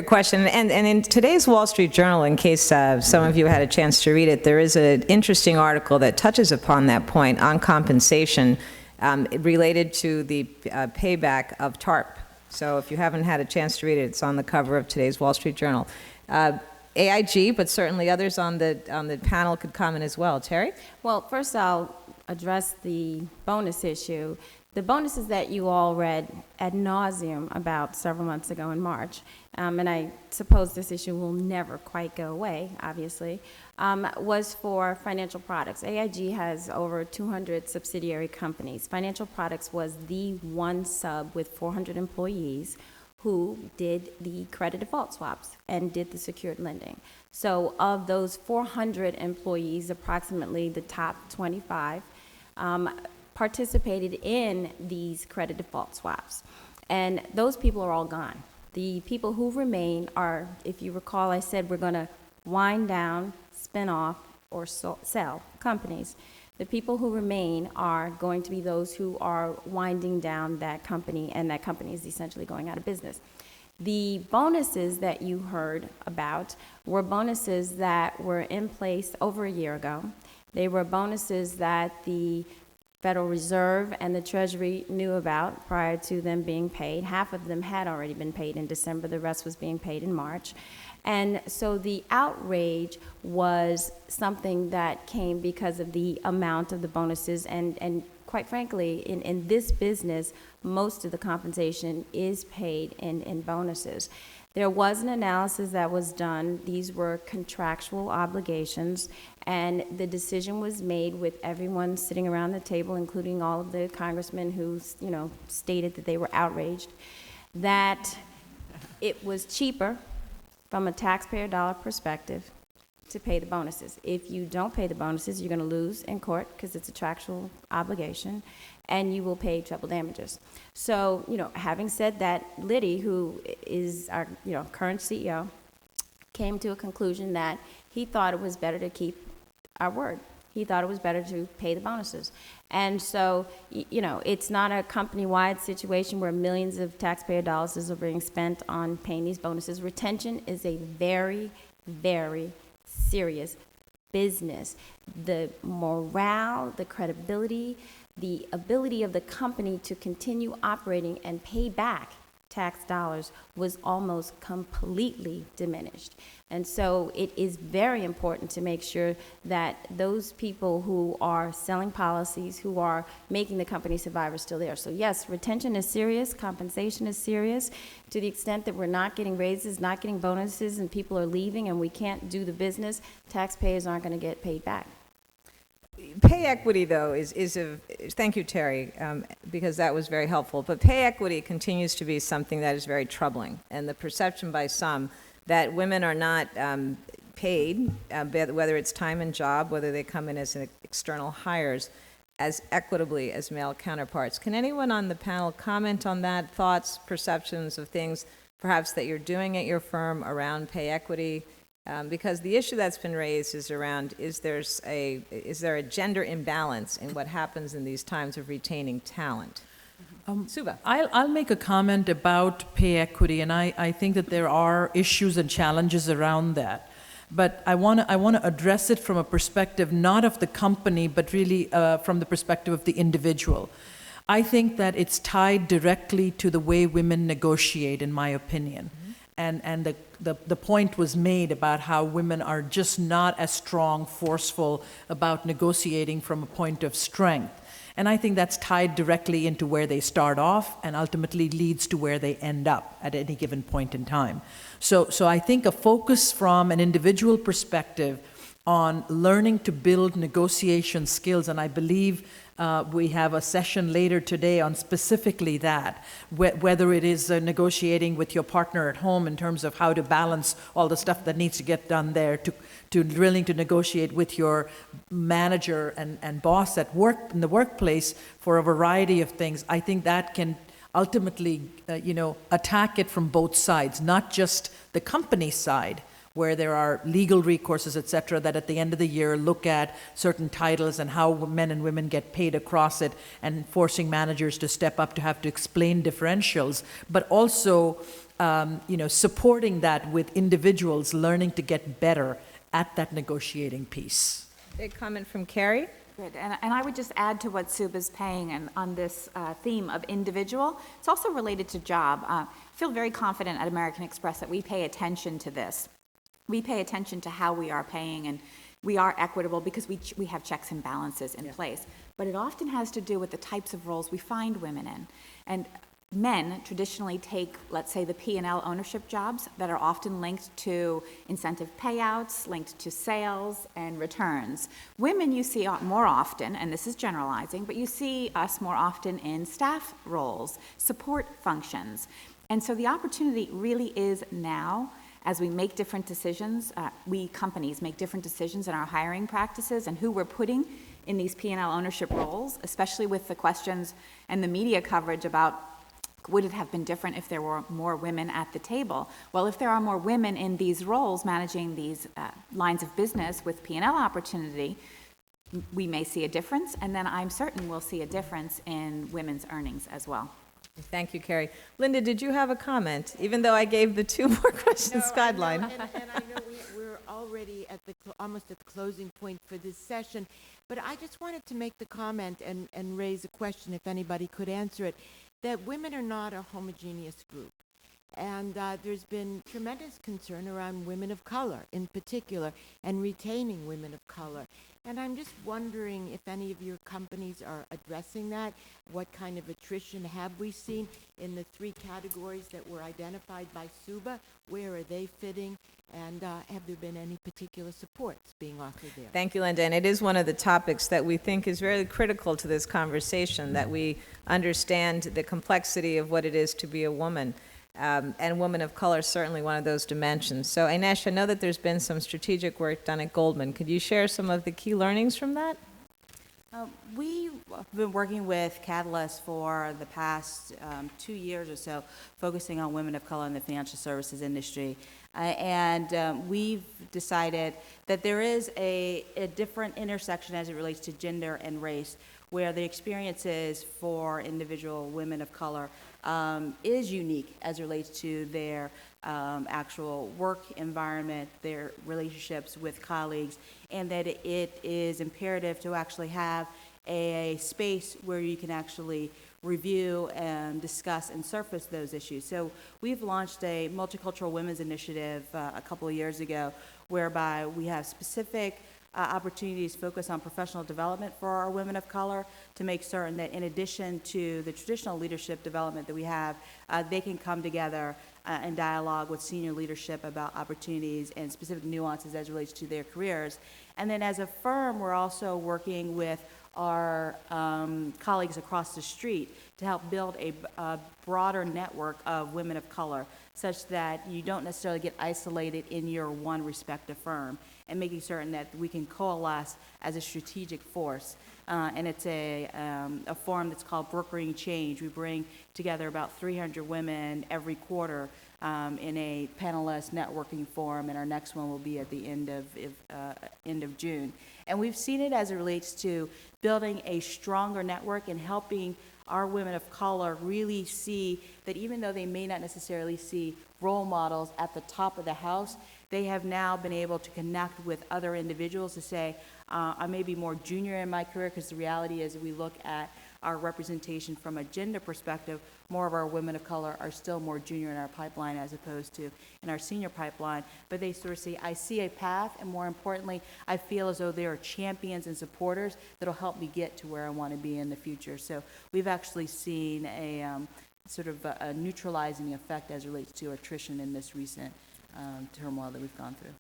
question. And in today's Wall Street Journal, in case some of you had a chance to read it, there is an interesting article that touches upon that point on compensation related to the payback of TARP. So if you haven't had a chance to read it, it's on the cover of today's Wall Street Journal. AIG, but certainly others on the panel could comment as well. Terry? Well, first I'll address the bonus issue. The bonuses that you all read ad nauseum about several months ago in March, and I suppose this issue will never quite go away, obviously, was for financial products. AIG has over 200 subsidiary companies. Financial products was the one sub with 400 employees who did the credit default swaps and did the secured lending. So of those 400 employees, approximately the top 25 participated in these credit default swaps. And those people are all gone. The people who remain are, if you recall, I said we're going to wind down, spin off, or sell companies. The people who remain are going to be those who are winding down that company, and that company is essentially going out of business. The bonuses that you heard about were bonuses that were in place over a year ago. They were bonuses that the Federal Reserve and the Treasury knew about prior to them being paid. Half of them had already been paid in December. The rest was being paid in March. And so the outrage was something that came because of the amount of the bonuses. And quite frankly, in this business, most of the compensation is paid in bonuses. There was an analysis that was done. These were contractual obligations, and the decision was made with everyone sitting around the table, including all of the congressmen who, stated that they were outraged, that it was cheaper from a taxpayer dollar perspective to pay the bonuses. If you don't pay the bonuses, you're going to lose in court because it's a contractual obligation, and you will pay treble damages. So, having said that, Liddy, who is our, current CEO, came to a conclusion that he thought it was better to keep our word. He thought it was better to pay the bonuses. And so, it's not a company-wide situation where millions of taxpayer dollars are being spent on paying these bonuses. Retention is a very, very serious business. The morale, the credibility, the ability of the company to continue operating and pay back tax dollars was almost completely diminished. And so it is very important to make sure that those people who are selling policies, who are making the company survive, are still there. So yes, retention is serious, compensation is serious, to the extent that we're not getting raises, not getting bonuses, and people are leaving and we can't do the business, taxpayers aren't going to get paid back. Pay equity, though, thank you, Terry, because that was very helpful. But pay equity continues to be something that is very troubling. And the perception by some that women are not paid, whether it's time and job, whether they come in as external hires, as equitably as male counterparts. Can anyone on the panel comment on that, thoughts, perceptions of things perhaps that you're doing at your firm around pay equity? Because the issue that's been raised is around, is there a gender imbalance in what happens in these times of retaining talent? Suba. I'll make a comment about pay equity, and I think that there are issues and challenges around that. But I want to address it from a perspective not of the company, but really from the perspective of the individual. I think that it's tied directly to the way women negotiate, in my opinion. And the point was made about how women are just not as strong, forceful about negotiating from a point of strength. And I think that's tied directly into where they start off and ultimately leads to where they end up at any given point in time. So I think a focus from an individual perspective on learning to build negotiation skills, and I believe we have a session later today on specifically that, whether it is negotiating with your partner at home in terms of how to balance all the stuff that needs to get done there, to willing to negotiate with your manager and boss at work, in the workplace, for a variety of things. I think that can ultimately, attack it from both sides, not just the company side, where there are legal recourses, et cetera, that at the end of the year look at certain titles and how men and women get paid across it, and forcing managers to step up to have to explain differentials, but also supporting that with individuals learning to get better at that negotiating piece. Big comment from Carrie. Good, and I would just add to what Suba's saying and on this theme of individual. It's also related to job. I feel very confident at American Express that we pay attention to this. We pay attention to how we are paying, and we are equitable because we have checks and balances in place. But it often has to do with the types of roles we find women in. And men traditionally take, let's say, the P&L ownership jobs that are often linked to incentive payouts, linked to sales and returns. Women you see more often, and this is generalizing, but you see us more often in staff roles, support functions. And so the opportunity really is now, as we make different decisions, we companies make different decisions in our hiring practices and who we're putting in these P&L ownership roles, especially with the questions and the media coverage about would it have been different if there were more women at the table? Well, if there are more women in these roles managing these lines of business with P&L opportunity, we may see a difference, and then I'm certain we'll see a difference in women's earnings as well. Thank you, Carrie. Linda, did you have a comment? Even though I gave the 2 more questions guideline. And I know we're already at almost at the closing point for this session, but I just wanted to make the comment and raise a question, if anybody could answer it, that women are not a homogeneous group. And there's been tremendous concern around women of color in particular and retaining women of color. And I'm just wondering if any of your companies are addressing that. What kind of attrition have we seen in the 3 categories that were identified by Suba? Where are they fitting? And have there been any particular supports being offered there? Thank you, Linda. And it is one of the topics that we think is very critical to this conversation, that we understand the complexity of what it is to be a woman. And women of color is certainly one of those dimensions. So, Inesh, I know that there's been some strategic work done at Goldman. Could you share some of the key learnings from that? We've been working with Catalyst for the past 2 years or so, focusing on women of color in the financial services industry. And we've decided that there is a different intersection as it relates to gender and race, where the experiences for individual women of color is unique as it relates to their actual work environment, their relationships with colleagues, and that it is imperative to actually have a space where you can actually review and discuss and surface those issues. So we've launched a multicultural women's initiative a couple of years ago, whereby we have specific opportunities focused on professional development for our women of color to make certain that in addition to the traditional leadership development that we have, they can come together and dialogue with senior leadership about opportunities and specific nuances as it relates to their careers. And then as a firm, we're also working with our colleagues across the street to help build a broader network of women of color, such that you don't necessarily get isolated in your one respective firm, and making certain that we can coalesce as a strategic force. And it's a forum that's called Brokering Change. We bring together about 300 women every quarter in a panelist networking forum, and our next one will be at the end of June. And we've seen it as it relates to building a stronger network and helping our women of color really see that even though they may not necessarily see role models at the top of the house, they have now been able to connect with other individuals to say, I may be more junior in my career, because the reality is, if we look at our representation from a gender perspective, more of our women of color are still more junior in our pipeline as opposed to in our senior pipeline. But they sort of see, I see a path, and more importantly, I feel as though there are champions and supporters that'll help me get to where I want to be in the future. So we've actually seen a sort of a neutralizing effect as it relates to attrition in this recent turmoil that we've gone through.